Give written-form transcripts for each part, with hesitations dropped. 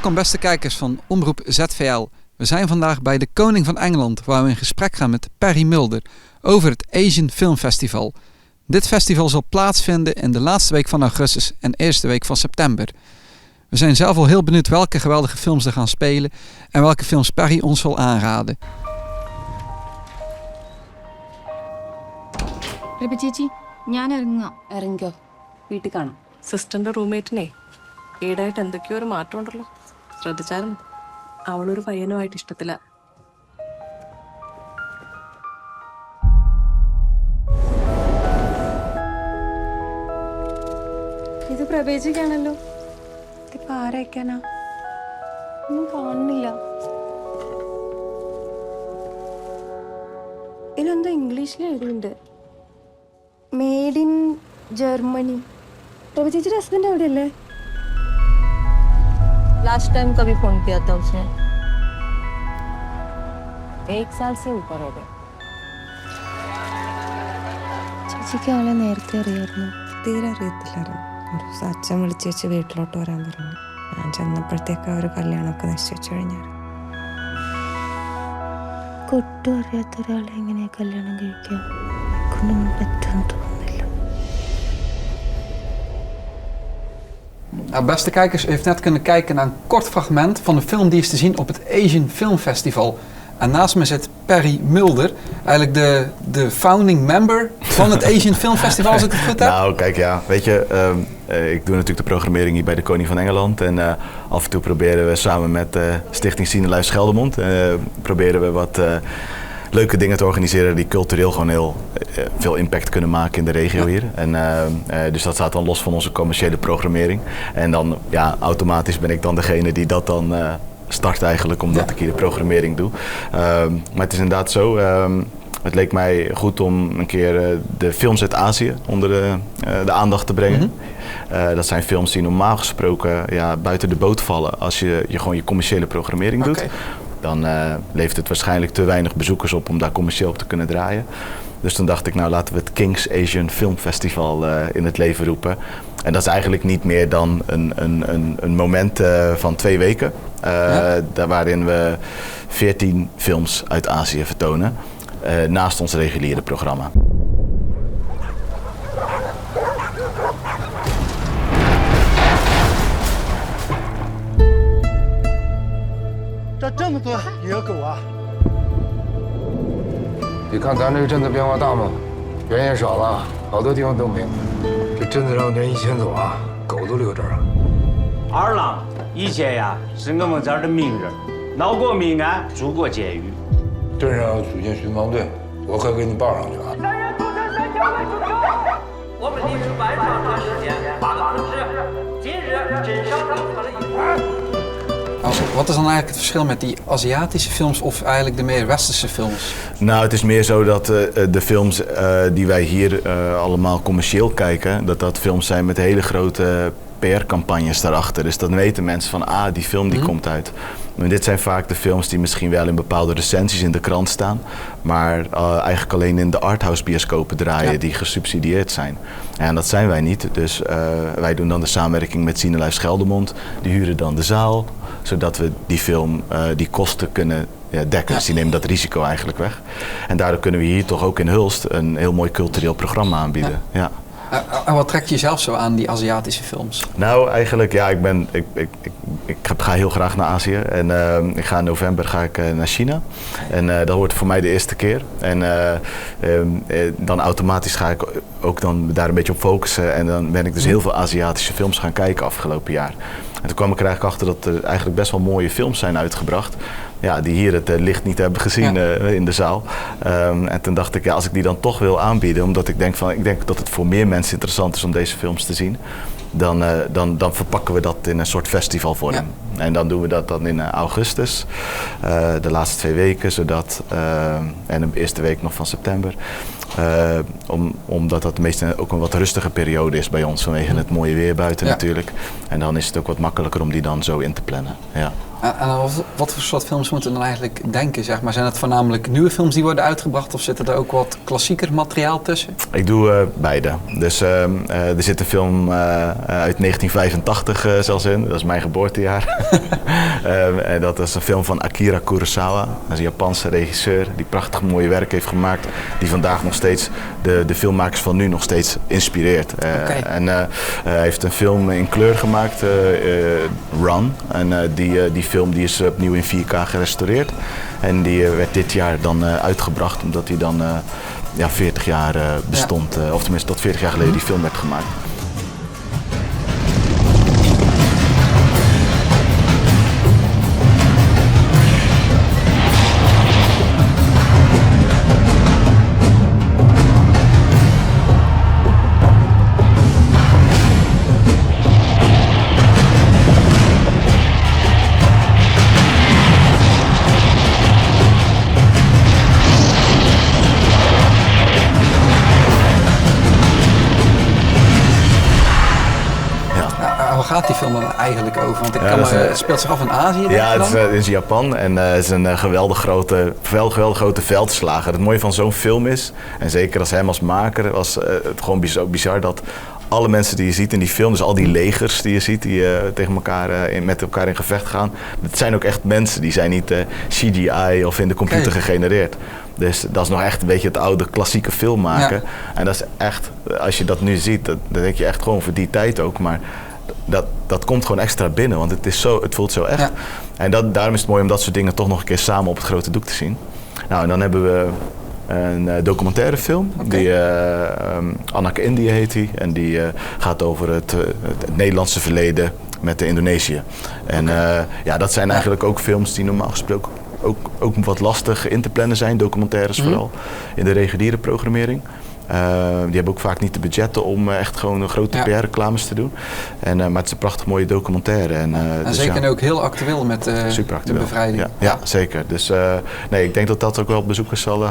Welkom beste kijkers van Omroep ZVL. We zijn vandaag bij de Koning van Engeland, waar we in gesprek gaan met Perry Mulder over het Asian Film Festival. Dit festival zal plaatsvinden in de laatste week van augustus en eerste week van september. We zijn zelf al heel benieuwd welke geweldige films er gaan spelen en welke films Perry ons zal aanraden. ചേച്ചി ഞാൻ ഇറങ്ങോ വീട്ടിൽ കാണാം. സിസ്റ്ററിന്റെ റൂംമേറ്റിനെ ഈടായിട്ട് എന്തൊക്കെയോ ഒരു മാറ്റം ഉണ്ടല്ലോ, ശ്രദ്ധിച്ചായിരുന്നു. അവളൊരു പയ്യനുമായിട്ട് ഇഷ്ടത്തില്ല. ഇത് പ്രവേശിക്കാണല്ലോ. ഇതിപ്പോ ആരയക്കാനാ? ഒന്നും കാണുന്നില്ല. ഇതിലെന്തോ ഇംഗ്ലീഷിൽ എഴുതിയിട്ടുണ്ട്, मेड इन जर्मनी. प्रभु जी हस्बैंड अवड़े लास्ट टाइम कभी फोन किया था उसने? 1 साल से ऊपर हो गए. ചേച്ചിക്ക് അവളെ നേരത്തെ അറിയായിരുന്നു? തീരെ അറിയത്തില്ലായിരുന്നു. ഒരു ദിവസം അച്ഛൻ വിളിച്ചേച്ച് വീട്ടിലോട്ട് വരാൻ പറഞ്ഞു. ഞാൻ ചെന്നപ്പോഴത്തേക്ക് അവർ കല്യാണമൊക്കെ നിശ്ചയിച്ചു കഴിഞ്ഞായിരുന്നു. ഒട്ടും അറിയാത്ത ഒരാളെ എങ്ങനെയാ കല്യാണം കഴിക്കുക? കൊണ്ടൊന്നും പറ്റുമെന്ന് തോന്നുന്നില്ല. Beste kijkers, u heeft net kunnen kijken naar een kort fragment van een film die is te zien op het Asian Film Festival. En naast me zit Perry Mulder, eigenlijk de founding member van het Asian Film Festival, als ik het goed heb. Nou, kijk, ja, weet je, ik doe natuurlijk de programmering hier bij de Koning van Engeland. En af en toe proberen we samen met Stichting Cineluif Scheldemond, proberen we wat leuke dingen te organiseren die cultureel gewoon heel veel impact kunnen maken in de regio hier. En, dus dat staat dan los van onze commerciële programmering. En dan, ja, automatisch ben ik dan degene die dat dan start eigenlijk, omdat ik hier de programmering doe. Maar het is inderdaad zo, het leek mij goed om een keer de films uit Azië onder de aandacht te brengen. Dat zijn films die normaal gesproken buiten de boot vallen als je gewoon je commerciële programmering doet. Okay. Dan levert het waarschijnlijk te weinig bezoekers op om daar commercieel op te kunnen draaien. Dus toen dacht ik, nou laten we het King's Asian Film Festival in het leven roepen. En dat is eigenlijk niet meer dan een moment van 2 weken. Waarin we 14 films uit Azië vertonen. Naast ons reguliere programma.你看咱这个镇子变化大吗？人也少了，好多地方都没有。这镇子上人一牵走啊，狗都留这儿啊。二郎以前呀是我们这儿的名人，闹过命案，住过监狱。镇上要组建巡防队，我可给你报上去啊。3人组成3条队出球。我们历时半小时的时间发了通知，今日镇上注册了一盘。Wat is dan eigenlijk het verschil met die Aziatische films of eigenlijk de meer westerse films? Nou, het is meer zo dat de films die wij hier allemaal commercieel kijken, dat films zijn met hele grote PR-campagnes daarachter. Dus dan weten mensen van, die film die komt uit. Maar dit zijn vaak de films die misschien wel in bepaalde recensies in de krant staan, maar eigenlijk alleen in de arthouse bioscopen draaien die gesubsidieerd zijn. En dat zijn wij niet, dus wij doen dan de samenwerking met Cineluif Scheldemond. Die huren dan de zaal, zodat we die film, die kosten kunnen dekken. Dus die nemen dat risico eigenlijk weg. En daardoor kunnen we hier toch ook in Hulst een heel mooi cultureel programma aanbieden. Ja. En wat trekt je zelf zo aan die Aziatische films? Nou, eigenlijk, ja, ik ga heel graag naar Azië. En ik ga in november naar China. En dat wordt voor mij de eerste keer. En dan automatisch ga ik ook dan daar een beetje op focussen. En dan ben ik dus heel veel Aziatische films gaan kijken afgelopen jaar. En toen kwam ik er eigenlijk achter dat er eigenlijk best wel mooie films zijn uitgebracht. Ja, die hier het licht niet hebben gezien in de zaal. En toen dacht ik, als ik die dan toch wil aanbieden, omdat ik denk dat het voor meer mensen interessant is om deze films te zien, dan verpakken we dat in een soort festivalvorm. Ja. En dan doen we dat dan in augustus, de laatste 2 weken, en de eerste week nog van september. Omdat dat meestal ook een wat rustige periode is bij ons vanwege het mooie weer buiten natuurlijk. En dan is het ook wat makkelijker om die dan zo in te plannen. Ja. En wat voor soort films moeten we dan eigenlijk denken, zeg maar? Zijn het voornamelijk nieuwe films die worden uitgebracht of zit er ook wat klassieker materiaal tussen? Ik doe beide. Dus er zit een film uit 1985 zelfs in, dat is mijn geboortejaar. En dat is een film van Akira Kurosawa, dat is een Japanse regisseur die prachtig mooie werk heeft gemaakt, die vandaag nog steeds de filmmakers van nu nog steeds inspireert. En hij heeft een film in kleur gemaakt, Run. En die film die is opnieuw in 4K gerestaureerd. En die werd dit jaar dan uitgebracht omdat hij dan 40 jaar bestond. Of tenminste tot 40 jaar geleden die film werd gemaakt. Waar gaat die film dan eigenlijk over? Want het speelt zich af in Azië, denk Ja, je dan? het is Japan en het is een geweldig grote veldslager. Het mooie van zo'n film is, en zeker als hem als maker, was het gewoon bizar dat alle mensen die je ziet in die film, dus al die legers die je ziet, die tegen elkaar, met elkaar in gevecht gaan, dat zijn ook echt mensen. Die zijn niet CGI of in de computer gegenereerd. Dus dat is nog echt een beetje het oude klassieke film maken. Ja. En dat is echt, als je dat nu ziet, dan denk je echt gewoon voor die tijd ook. Maar dat komt gewoon extra binnen, want het voelt zo echt. Ja. En daarom is het mooi om dat soort dingen toch nog een keer samen op het grote doek te zien. Nou, en dan hebben we een documentaire film, die Anak India heet die. En die gaat over het Nederlandse verleden met Indonesië. En dat zijn eigenlijk ook films die normaal gesproken ook wat lastig in te plannen zijn, documentaires vooral, in de reguliere programmering. Die hebben ook vaak niet de budgetten om echt gewoon grote PR-reclames te doen. Maar het is een prachtig mooie documentaire. En dus zeker ook heel actueel met de bevrijding. Ja, zeker. Dus ik denk dat dat ook wel bezoekers zal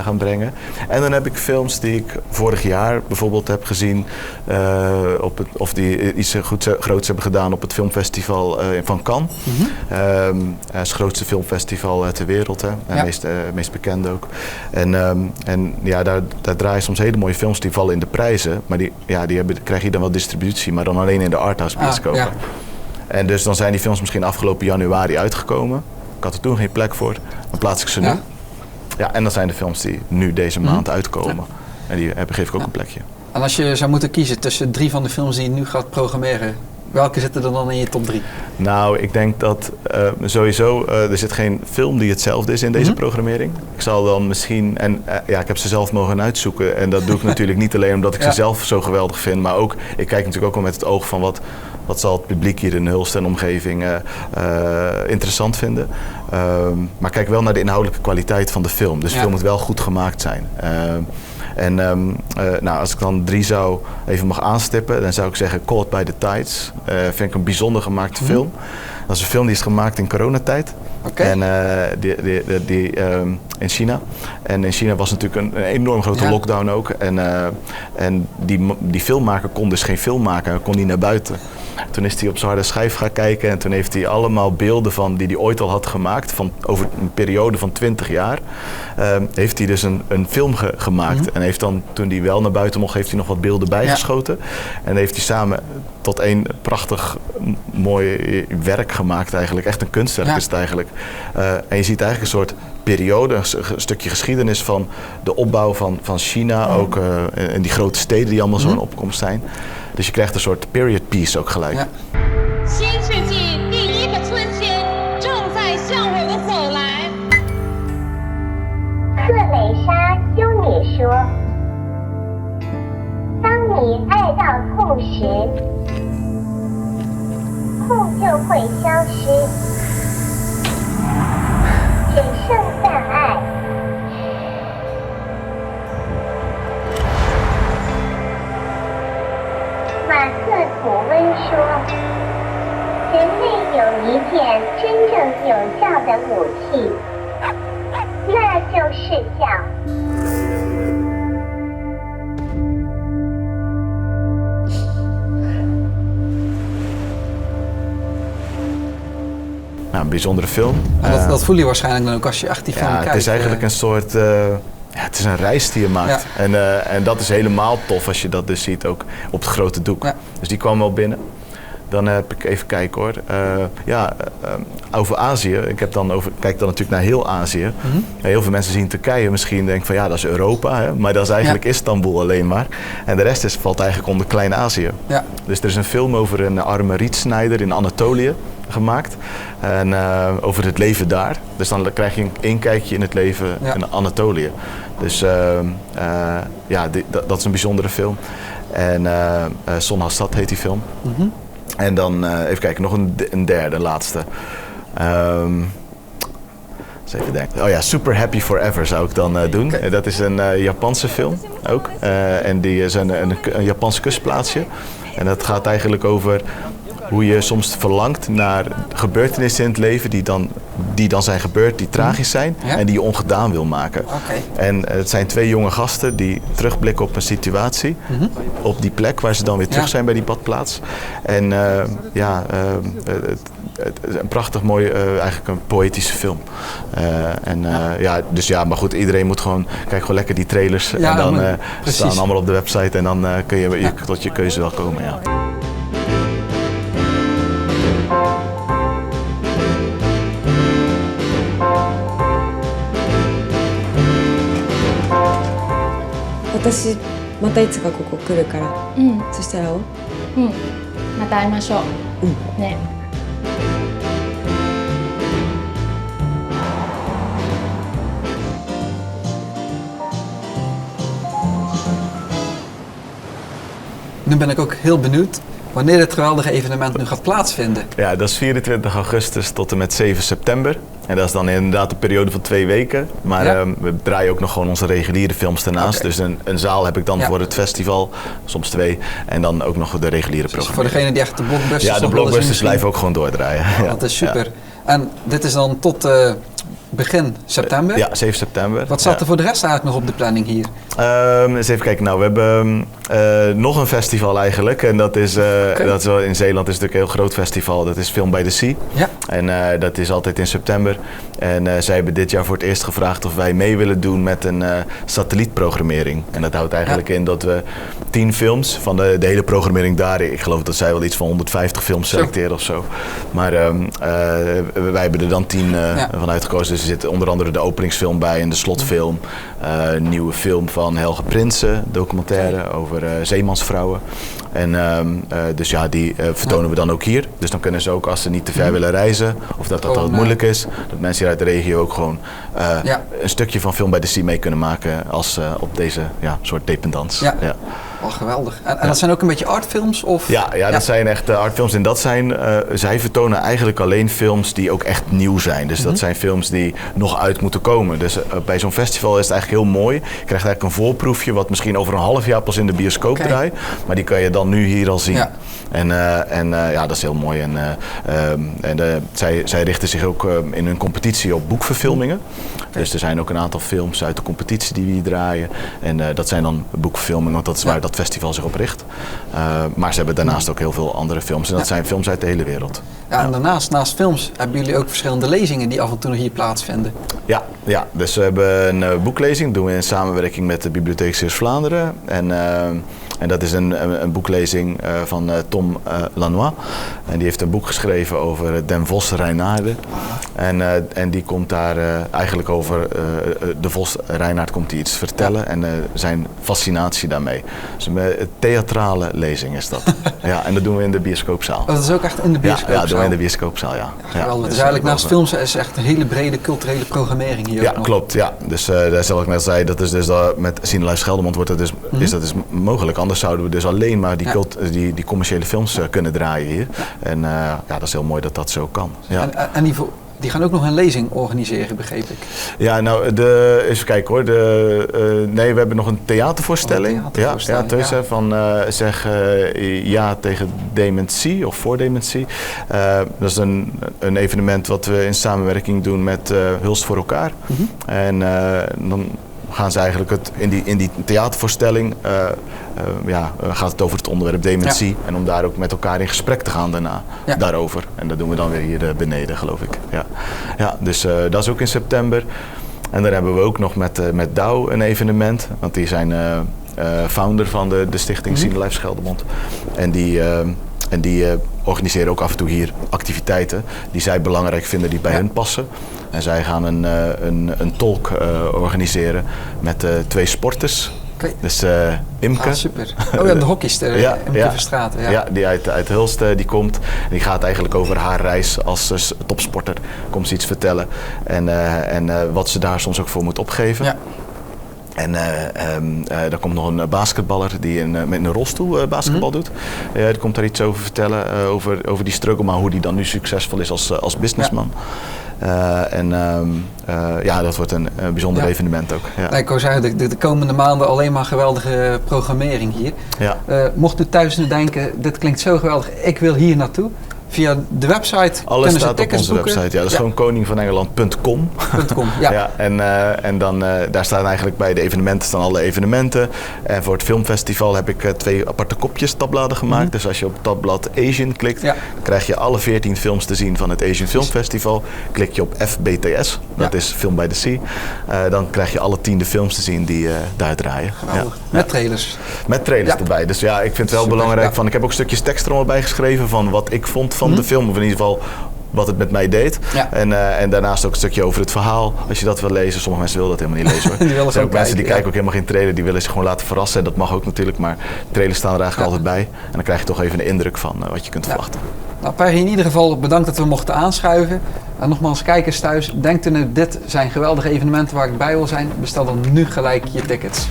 gaan brengen. En dan heb ik films die ik vorig jaar bijvoorbeeld heb gezien, of die iets groots hebben gedaan op het filmfestival van Cannes. Het is het grootste filmfestival ter wereld, hè. Meest bekende ook. Daar draaien soms hele mooie films die vallen in de prijzen, maar krijg je dan wel distributie, maar dan alleen in de arthouse bioscopen. Ja. En dus dan zijn die films misschien afgelopen januari uitgekomen. Ik had er toen geen plek voor, dan plaats ik ze nu. Ja, en dan zijn de films die nu deze maand uitkomen. En die geef ik ook een plekje. En als je zou moeten kiezen tussen 3 van de films die je nu gaat programmeren, welke zitten er dan in je top 3? Nou, ik denk dat sowieso, er zit geen film die hetzelfde is in deze programmering. Ik zal dan misschien, ik heb ze zelf mogen uitzoeken. En dat doe ik natuurlijk niet alleen omdat ik ze zelf zo geweldig vind. Maar ook, ik kijk natuurlijk ook wel met het oog van wat zal het publiek hier in Hulst en omgeving interessant vinden. Maar kijk wel naar de inhoudelijke kwaliteit van de film. Dus de film moet wel goed gemaakt zijn. Als ik dan 3 even mag aanstippen, dan zou ik zeggen Caught by the Tides. Vind ik een bijzonder gemaakte film. Dat is een film die is gemaakt in coronatijd. En in China. En in China was natuurlijk een enorm grote lockdown ook. En die filmmaker kon dus geen film maken, hij kon niet naar buiten. Toen is hij op zijn harde schijf gaan kijken en toen heeft hij allemaal beelden die hij ooit al had gemaakt, over een periode van 20 jaar, heeft hij dus een film gemaakt. En heeft dan, toen hij wel naar buiten mocht, heeft hij nog wat beelden bijgeschoten. En heeft hij samen tot één prachtig mooi werk gemaakt eigenlijk. Echt een kunstwerk is het eigenlijk. En je ziet eigenlijk een soort periode, een stukje geschiedenis van de opbouw van China, ook in die grote steden die allemaal zo in opkomst zijn. Dus je krijgt een soort period piece ook gelijk. Ja. 新世纪第一个春天正在向我们走来。贺美莎修女说：“当你爱到痛时，痛就会消失，只剩下爱。” 马克·吐温说：“人类有一件真正有效的武器，那就是笑。” 那 een bijzondere film. En dat voel je waarschijnlijk dan ook als je echt die film kijkt. Het is eigenlijk een soort... het is een reis die je maakt. En dat is helemaal tof als je dat dus ziet ook op het grote doek. Ja. Dus die kwam wel binnen. Dan heb ik even kijken hoor. Over Azië. Kijk dan natuurlijk naar heel Azië. Mm-hmm. Heel veel mensen zien Turkije misschien denken van ja, dat is Europa. Hè? Maar dat is eigenlijk Istanbul alleen maar. En de rest valt eigenlijk onder Klein-Azië. Ja. Dus er is een film over een arme rietsnijder in Anatolië gemaakt. En over het leven daar. Dus dan krijg je een inkijkje in het leven in Anatolië. Dus dat is een bijzondere film. En Son Hassad heet die film. Mm-hmm. En dan even kijken, nog een derde, laatste. Eens even denken. Oh ja, Super Happy Forever zou ik dan doen. Dat is een Japanse film ook. En die is een Japanse kustplaatsje. En dat gaat eigenlijk over hoe je soms verlangt naar gebeurtenissen in het leven die dan zijn gebeurd, die tragisch zijn en die je ongedaan wil maken. Okay. En het zijn 2 jonge gasten die terugblikken op een situatie, op die plek waar ze dan weer terug zijn bij die badplaats. En het is een prachtig mooi, eigenlijk een poëtische film. Maar goed, iedereen moet kijk gewoon lekker die trailers en dan staan allemaal op de website en dan kun je tot je keuze wel komen. Ja.私またいつかここ来るから、そしたらまた会いましょう、ね。Nu ben ik ook heel benieuwd wanneer dit geweldige evenement nu gaat plaatsvinden. Ja, dat is 24 augustus tot en met 7 september. En dat is dan inderdaad een periode van 2 weken. Maar we draaien ook nog gewoon onze reguliere films ernaast. Okay. Dus een zaal heb ik dan voor het festival, soms 2. En dan ook nog de reguliere programma. Voor degene die echt de blockbusters... Ja, de blockbusters blijven ook gewoon doordraaien. Oh, dat is super. Ja. En dit is dan tot begin september? Ja, 7 september. Wat staat er voor de rest eigenlijk nog op de planning hier? Eens even kijken. Nou, we hebben nog een festival eigenlijk. En dat is wel in Zeeland is natuurlijk een heel groot festival. Dat is Film by the Sea. Ja. En dat is altijd in september. En zij hebben dit jaar voor het eerst gevraagd of wij mee willen doen met een satellietprogrammering. En dat houdt eigenlijk in dat we 10 films van de hele programmering daar. Ik geloof dat zij wel iets van 150 films selecteren of zo. Maar wij hebben er dan 10 van uitgekozen. Dus er zit onder andere de openingsfilm bij en de slotfilm. Een nieuwe film van Helge Prinsen, documentaire over zeemansvrouwen. En dus ja, die vertonen we dan ook hier. Dus dan kunnen ze ook, als ze niet te ver willen reizen, of dat wat moeilijk is, dat mensen hier uit de regio ook gewoon een stukje van Film by the Sea mee kunnen maken als op deze soort dependance. Ja. Ja. Oh, geweldig. En dat zijn ook een beetje artfilms? Of? Ja, dat zijn echt artfilms. En dat zijn, zij vertonen eigenlijk alleen films die ook echt nieuw zijn. Dus dat zijn films die nog uit moeten komen. Dus bij zo'n festival is het eigenlijk heel mooi. Je krijgt eigenlijk een voorproefje wat misschien over een half jaar pas in de bioscoop draait. Maar die kan je dan nu hier al zien. Ja. En dat is heel mooi. Zij richten zich ook in hun competitie op boekverfilmingen. Okay. Dus er zijn ook een aantal films uit de competitie die we hier draaien. En dat zijn dan boekverfilmingen, want dat is waar dat festival zich op richt. Maar ze hebben daarnaast ook heel veel andere films. En dat zijn films uit de hele wereld. Ja, en daarnaast, naast films, hebben jullie ook verschillende lezingen die af en toe hier plaatsvinden. Ja, dus we hebben een boeklezing. Dat doen we in samenwerking met de Bibliotheek Zeeuws-Vlaanderen. En dat is een boeklezing van Tom Lanois. En die heeft een boek geschreven over Den Vos Reinaarde. En die komt daar eigenlijk over de Vos Reinaard komt hij iets vertellen. En zijn fascinatie daarmee. Dus een theatrale lezing is dat. Ja, en dat doen we in de bioscoopzaal. Oh, dat is ook echt in de bioscoopzaal? Ja, dat doen we in de bioscoopzaal, ja. Geweldig. Dus eigenlijk naast films is echt een hele brede culturele programmering hier. Ja, klopt. Ja. Dus daar zal ik net zei, dat is dus met Cinelife Geldermond wordt het dus, is dat dus mogelijk. Anders zouden we dus alleen maar die commerciële films kunnen draaien hier. En dat is heel mooi dat dat zo kan. Ja. En die gaan ook nog een lezing organiseren, begreep ik. Ja, nou, even kijken hoor. We hebben nog een theatervoorstelling. Van zeg ja tegen dementie of voor dementie. Dat is een evenement wat we in samenwerking doen met Hulst voor elkaar. En dan gaan ze eigenlijk in die theatervoorstelling gaat het over het onderwerp dementie. En om daar ook met elkaar in gesprek te gaan daarna daarover. En dat doen we dan weer hier beneden, geloof ik. Dus dat is ook in september. En dan hebben we ook nog met Douw een evenement. Want die zijn founder van de Stichting Cine Life Scheldemond. En die organiseren ook af en toe hier activiteiten die zij belangrijk vinden, die bij hen passen. En zij gaan een talk organiseren met 2 sporters. Okay. Dus Imke. Super. Oh ja, de hockeyster, Imke Verstraeten. Ja, die uit Hulst die komt. En die gaat eigenlijk over haar reis als topsporter. Komt ze iets vertellen. En wat ze daar soms ook voor moet opgeven. Ja. En er komt nog een basketballer die met een rolstoel basketbal doet. Die komt daar iets over vertellen, over die struggle, maar hoe die dan nu succesvol is als businessman. Dat wordt een bijzonder evenement ook. Ja. Ik wou zeggen, de komende maanden alleen maar geweldige programmering hier. Ja. Mocht u thuis nu denken, dit klinkt zo geweldig, ik wil hier naartoe. Via de website alles kunnen ze staat op onze boeken. website. Ja, dat is gewoon koningvanengeland.com. En dan daar staan eigenlijk bij de evenementen staan alle evenementen. En voor het filmfestival heb ik 2 aparte kopjes tabbladen gemaakt. Dus als je op het tabblad Asian klikt, dan krijg je alle 14 films te zien van het Asian Film Festival. Klik je op FBTS, dat is Film by the Sea. Dan krijg je alle 10 films te zien die daar draaien. Met trailers. Met trailers erbij. Dus ja, ik vind het wel belangrijk. Ik heb ook stukjes tekst er allemaal bij geschreven van wat ik vond van de film, of in ieder geval wat het met mij deed. Ja. En daarnaast ook een stukje over het verhaal, als je dat wil lezen. Sommige mensen willen dat helemaal niet lezen hoor. Er zijn ook mensen die kijken ook helemaal geen trailer, die willen zich gewoon laten verrassen. En dat mag ook natuurlijk, maar trailers staan er eigenlijk altijd bij. En dan krijg je toch even een indruk van wat je kunt verwachten. Nou, Perry, in ieder geval bedankt dat we mochten aanschuiven. En nogmaals, kijkers thuis, denkt u nu, dit zijn geweldige evenementen waar ik bij wil zijn, bestel dan nu gelijk je tickets.